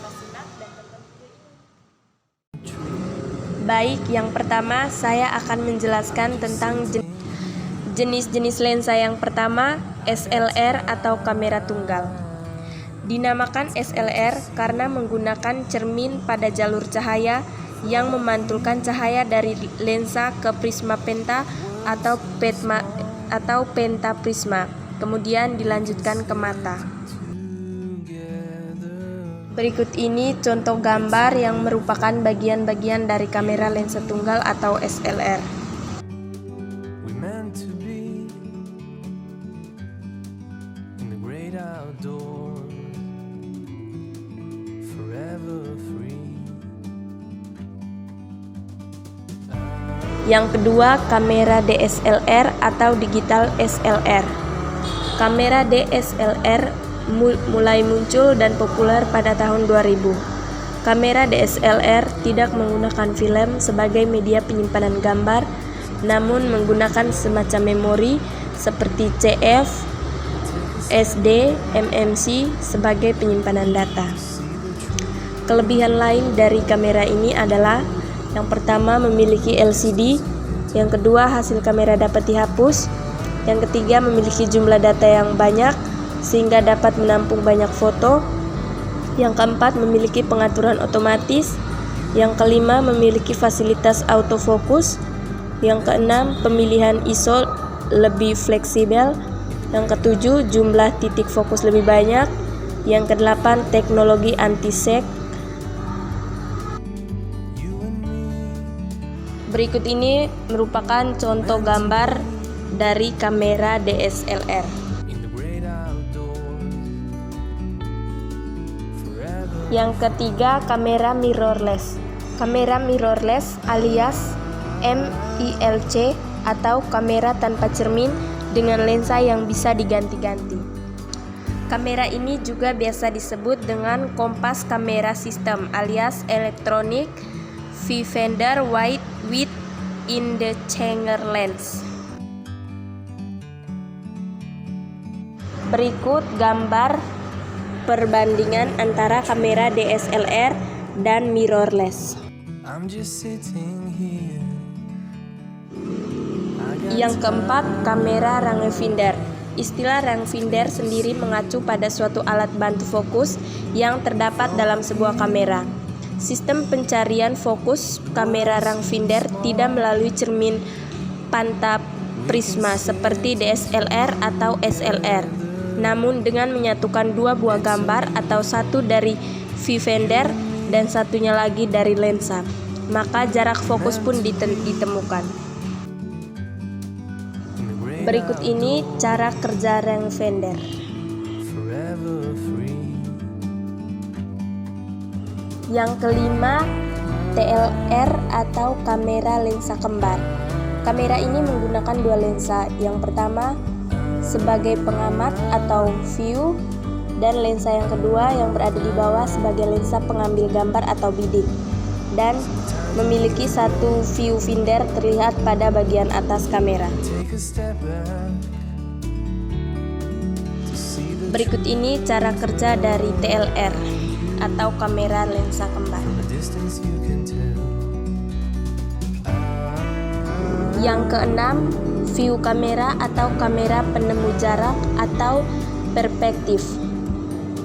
Kita simak dan tonton video ini. Baik, yang pertama saya akan menjelaskan tentang jenis-jenis lensa. Yang pertama, SLR atau kamera tunggal. Dinamakan SLR karena menggunakan cermin pada jalur cahaya yang memantulkan cahaya dari lensa ke prisma penta atau pentaprisma, kemudian dilanjutkan ke mata. Berikut ini contoh gambar yang merupakan bagian-bagian dari kamera lensa tunggal atau SLR. Yang kedua, kamera DSLR atau digital SLR. Kamera DSLR mulai muncul dan populer pada tahun 2000. Kamera DSLR tidak menggunakan film sebagai media penyimpanan gambar, namun menggunakan semacam memori seperti CF, SD, MMC sebagai penyimpanan data. Kelebihan lain dari kamera ini adalah yang pertama, memiliki LCD. Yang kedua, hasil kamera dapat dihapus. Yang ketiga, memiliki jumlah data yang banyak sehingga dapat menampung banyak foto. Yang keempat, memiliki pengaturan otomatis. Yang kelima, memiliki fasilitas autofocus. Yang keenam, pemilihan ISO lebih fleksibel. Yang ketujuh, jumlah titik fokus lebih banyak. Yang kedelapan, teknologi anti-shake. Berikut ini merupakan contoh gambar dari kamera DSLR. Yang ketiga, kamera mirrorless. Kamera mirrorless alias MILC atau kamera tanpa cermin dengan lensa yang bisa diganti-ganti. Kamera ini juga biasa disebut dengan kompas kamera system alias electronic viewfinder with in the changer lens. Berikut gambar perbandingan antara kamera DSLR dan mirrorless. Yang keempat, kamera rangefinder. Istilah rangefinder sendiri mengacu pada suatu alat bantu fokus yang terdapat dalam sebuah kamera. Sistem pencarian fokus kamera rangefinder tidak melalui cermin pentaprisma seperti DSLR atau SLR, namun dengan menyatukan dua buah gambar atau satu dari viewfinder dan satunya lagi dari lensa, maka jarak fokus pun ditemukan. Berikut ini cara kerja rangefinder. Yang kelima, TLR atau kamera lensa kembar. Kamera ini menggunakan dua lensa. Yang pertama sebagai pengamat atau view, dan lensa yang kedua yang berada di bawah sebagai lensa pengambil gambar atau bidik, dan memiliki satu viewfinder terlihat pada bagian atas kamera. Berikut ini cara kerja dari TLR atau kamera lensa kembar. Yang keenam, view kamera atau kamera penemu jarak atau perspektif.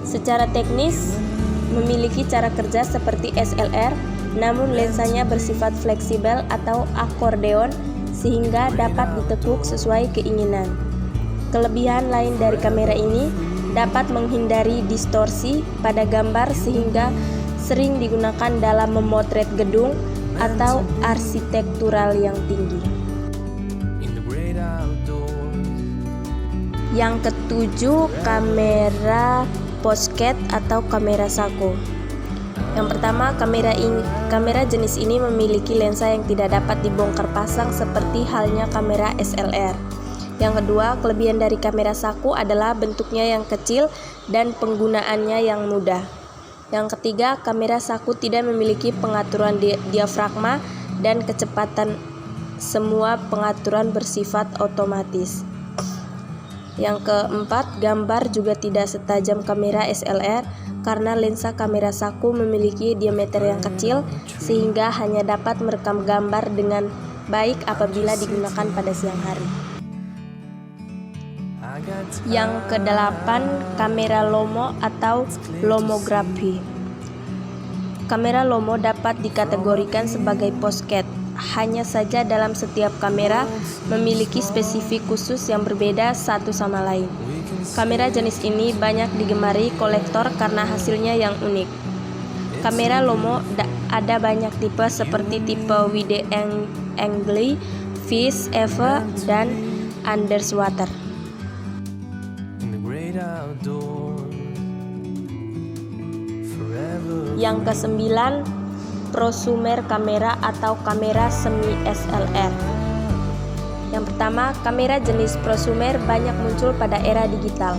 Secara teknis memiliki cara kerja seperti SLR, namun lensanya bersifat fleksibel atau akordeon sehingga dapat ditekuk sesuai keinginan. Kelebihan lain dari kamera ini dapat menghindari distorsi pada gambar sehingga sering digunakan dalam memotret gedung atau arsitektural yang tinggi. Yang ketujuh, kamera posket atau kamera Sako. Yang pertama, kamera jenis ini memiliki lensa yang tidak dapat dibongkar pasang seperti halnya kamera SLR. Yang kedua, kelebihan dari kamera Sako adalah bentuknya yang kecil dan penggunaannya yang mudah. Yang ketiga, kamera Sako tidak memiliki pengaturan diafragma dan kecepatan, semua pengaturan bersifat otomatis. Yang keempat, gambar juga tidak setajam kamera SLR karena lensa kamera saku memiliki diameter yang kecil sehingga hanya dapat merekam gambar dengan baik apabila digunakan pada siang hari. Yang kedelapan, kamera LOMO atau lomografi. Kamera LOMO dapat dikategorikan sebagai posket. Hanya saja dalam setiap kamera memiliki spesifik khusus yang berbeda satu sama lain. Kamera jenis ini banyak digemari kolektor karena hasilnya yang unik. Kamera LOMO ada banyak tipe seperti tipe wide angle, fish, EVA, dan underwater. Yang kesembilan, prosumer kamera atau kamera semi SLR. Yang pertama, kamera jenis prosumer banyak muncul pada era digital.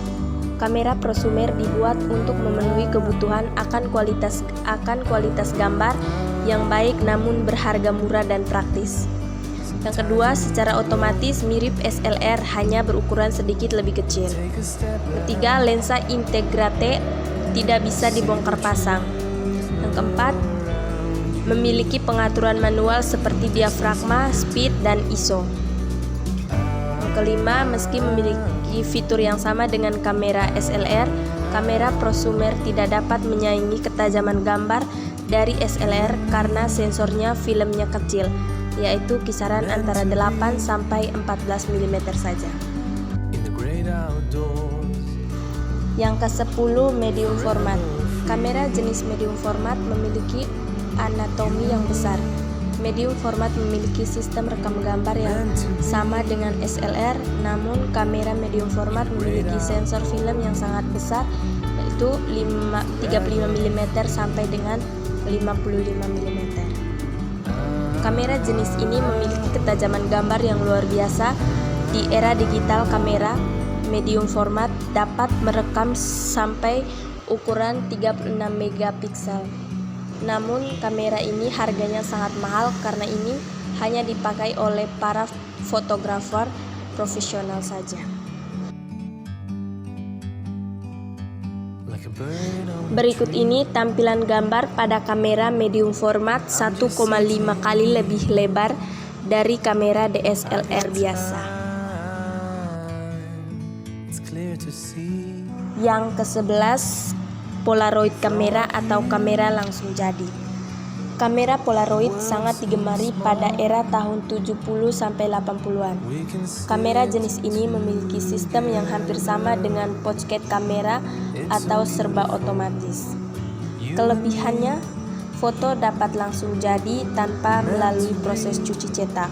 Kamera prosumer dibuat untuk memenuhi kebutuhan akan kualitas gambar yang baik namun berharga murah dan praktis. Yang kedua, secara otomatis mirip SLR hanya berukuran sedikit lebih kecil. Ketiga, lensa integrate tidak bisa dibongkar pasang. Yang keempat, memiliki pengaturan manual seperti diafragma, speed, dan ISO. Yang kelima, meski memiliki fitur yang sama dengan kamera SLR, kamera prosumer tidak dapat menyaingi ketajaman gambar dari SLR karena sensornya filmnya kecil, yaitu kisaran antara 8 sampai 14 mm saja. Yang ke-10, medium format. Kamera jenis medium format memiliki anatomi yang besar. Medium format memiliki sistem rekam gambar yang sama dengan SLR, namun kamera medium format memiliki sensor film yang sangat besar, yaitu 35 mm sampai dengan 55 mm. Kamera jenis ini memiliki ketajaman gambar yang luar biasa. Di era digital, kamera medium format dapat merekam sampai ukuran 36 megapiksel. Namun kamera ini harganya sangat mahal karena ini hanya dipakai oleh para fotografer profesional saja. Berikut ini tampilan gambar pada kamera medium format 1,5 kali lebih lebar dari kamera DSLR biasa. Yang ke-11, Polaroid kamera atau kamera langsung jadi. Kamera Polaroid sangat digemari pada era tahun 70 sampai 80-an. Kamera jenis ini memiliki sistem yang hampir sama dengan pocket kamera atau serba otomatis. Kelebihannya, foto dapat langsung jadi tanpa melalui proses cuci cetak.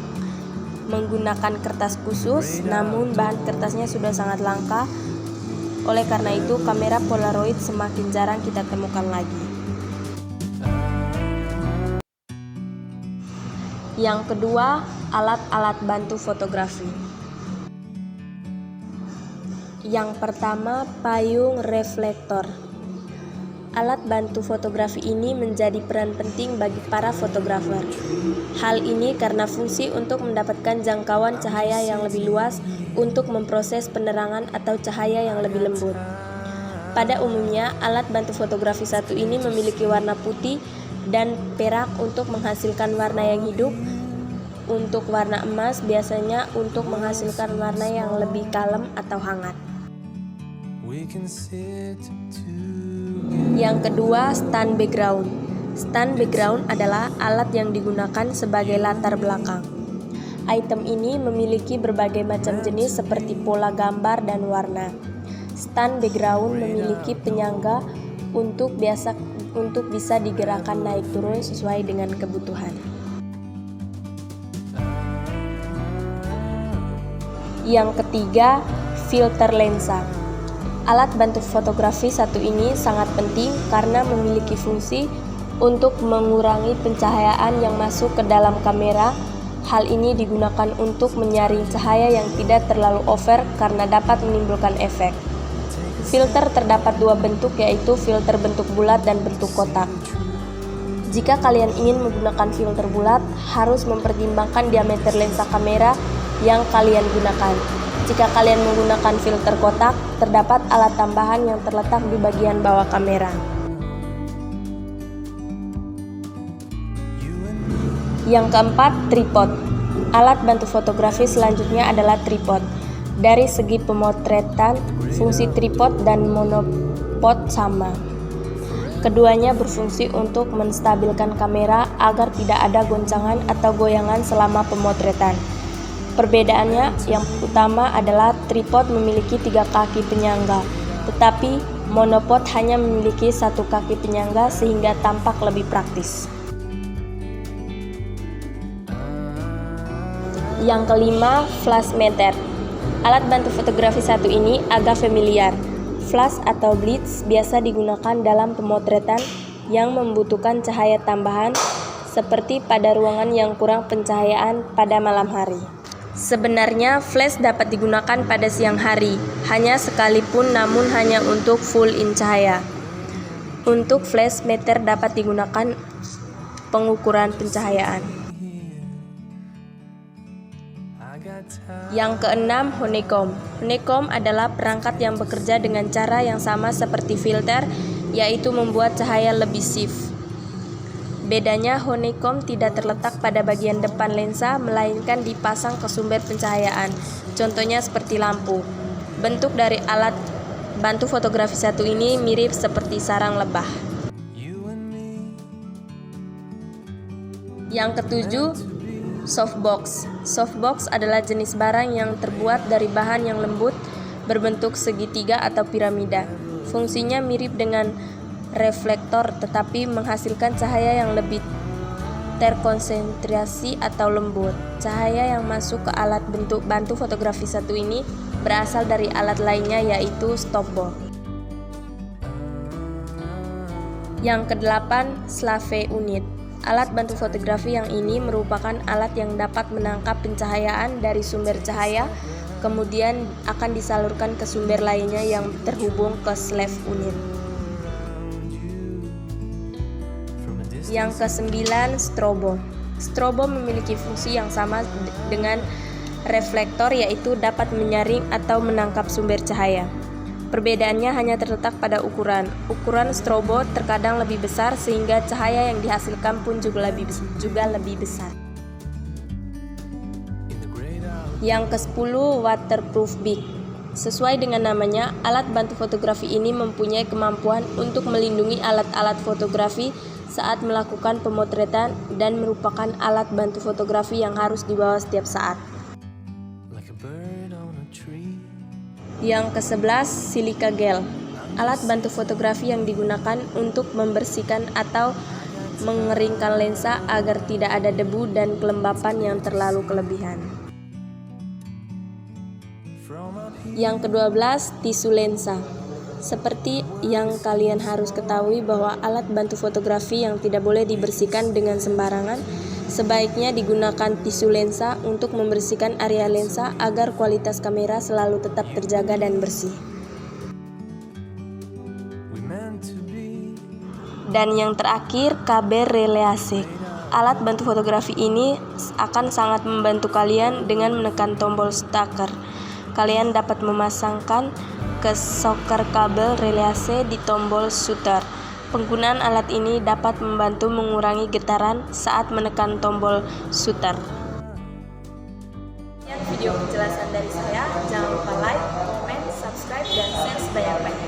Menggunakan kertas khusus, namun bahan kertasnya sudah sangat langka. Oleh karena itu, kamera Polaroid semakin jarang kita temukan lagi. Yang kedua, alat-alat bantu fotografi. Yang pertama, payung reflektor. Alat bantu fotografi ini menjadi peran penting bagi para fotografer. Hal ini karena fungsi untuk mendapatkan jangkauan cahaya yang lebih luas untuk memproses penerangan atau cahaya yang lebih lembut. Pada umumnya, alat bantu fotografi satu ini memiliki warna putih dan perak untuk menghasilkan warna yang hidup. Untuk warna emas biasanya untuk menghasilkan warna yang lebih kalem atau hangat. Yang kedua, stand background. Stand background adalah alat yang digunakan sebagai latar belakang. Item ini memiliki berbagai macam jenis seperti pola gambar dan warna. Stand background memiliki penyangga untuk bisa digerakkan naik turun sesuai dengan kebutuhan. Yang ketiga, filter lensa. Alat bantu fotografi satu ini sangat penting karena memiliki fungsi untuk mengurangi pencahayaan yang masuk ke dalam kamera. Hal ini digunakan untuk menyaring cahaya yang tidak terlalu over karena dapat menimbulkan efek. Filter terdapat dua bentuk, yaitu filter bentuk bulat dan bentuk kotak. Jika kalian ingin menggunakan filter bulat, harus mempertimbangkan diameter lensa kamera yang kalian gunakan. Jika kalian menggunakan filter kotak, terdapat alat tambahan yang terletak di bagian bawah kamera. Yang keempat, tripod. Alat bantu fotografi selanjutnya adalah tripod. Dari segi pemotretan, fungsi tripod dan monopod sama. Keduanya berfungsi untuk menstabilkan kamera agar tidak ada goncangan atau goyangan selama pemotretan. Perbedaannya yang utama adalah tripod memiliki 3 kaki penyangga, tetapi monopod hanya memiliki 1 kaki penyangga sehingga tampak lebih praktis. Yang kelima, flash meter. Alat bantu fotografi satu ini agak familiar. Flash atau blitz biasa digunakan dalam pemotretan yang membutuhkan cahaya tambahan, seperti pada ruangan yang kurang pencahayaan pada malam hari. Sebenarnya flash dapat digunakan pada siang hari, hanya sekalipun namun hanya untuk full in cahaya. Untuk flash meter dapat digunakan pengukuran pencahayaan. Yang keenam, honeycomb. Honeycomb adalah perangkat yang bekerja dengan cara yang sama seperti filter, yaitu membuat cahaya lebih shift. Bedanya, honeycomb tidak terletak pada bagian depan lensa, melainkan dipasang ke sumber pencahayaan, contohnya seperti lampu. Bentuk dari alat bantu fotografi satu ini mirip seperti sarang lebah. Yang ketujuh, softbox. Softbox adalah jenis barang yang terbuat dari bahan yang lembut, berbentuk segitiga atau piramida. Fungsinya mirip dengan reflektor, tetapi menghasilkan cahaya yang lebih terkonsentrasi atau lembut. Cahaya yang masuk ke alat bentuk bantu fotografi satu ini berasal dari alat lainnya, yaitu stopbox. Yang kedelapan, slave unit. Alat bantu fotografi yang ini merupakan alat yang dapat menangkap pencahayaan dari sumber cahaya, kemudian akan disalurkan ke sumber lainnya yang terhubung ke slave unit. Yang kesembilan, strobo. Strobo memiliki fungsi yang sama dengan reflektor, yaitu dapat menyaring atau menangkap sumber cahaya. Perbedaannya hanya terletak pada ukuran. Ukuran strobo terkadang lebih besar sehingga cahaya yang dihasilkan pun juga lebih besar. Yang ke-10, waterproof bead. Sesuai dengan namanya, alat bantu fotografi ini mempunyai kemampuan untuk melindungi alat-alat fotografi saat melakukan pemotretan dan merupakan alat bantu fotografi yang harus dibawa setiap saat. Yang ke-11, silica gel. Alat bantu fotografi yang digunakan untuk membersihkan atau mengeringkan lensa agar tidak ada debu dan kelembapan yang terlalu kelebihan. Yang ke-12, tisu lensa. Seperti yang kalian harus ketahui bahwa alat bantu fotografi yang tidak boleh dibersihkan dengan sembarangan, sebaiknya digunakan tisu lensa untuk membersihkan area lensa agar kualitas kamera selalu tetap terjaga dan bersih. Dan yang terakhir, kabel release. Alat bantu fotografi ini akan sangat membantu kalian dengan menekan tombol starter. Kalian dapat memasangkan ke shocker kabel release di tombol shutter. Penggunaan alat ini dapat membantu mengurangi getaran saat menekan tombol shutter. Sekian video penjelasan dari saya. Jangan lupa like, comment, subscribe, dan share sebanyak-banyaknya.